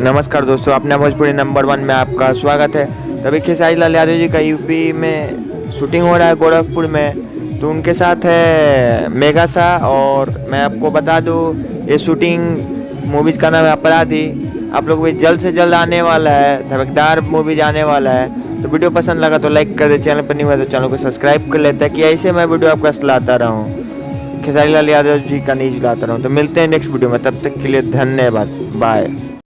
नमस्कार दोस्तों, अपना भोजपुरी नंबर 1 में आपका स्वागत है। तभी खेसारी लाल यादव जी का यूपी में शूटिंग हो रहा है गोरखपुर में, तो उनके साथ है मेगा शाह। और मैं आपको बता दूं, ये शूटिंग मूवीज़ का नाम है अपराधी। आप लोग भी जल्द से जल्द आने वाला है, धमाकेदार मूवीज आने वाला है। तो वीडियो पसंद लगा तो लाइक कर दे, चैनल पर नहीं हुआ तो चैनल को सब्सक्राइब कर लेता है कि ऐसे मैं वीडियो आपका लाता रहूँ, खेसारी लाल यादव जी का न्यूज़ लाता रहूँ। तो मिलते हैं नेक्स्ट वीडियो में, तब तक के लिए धन्यवाद, बाय।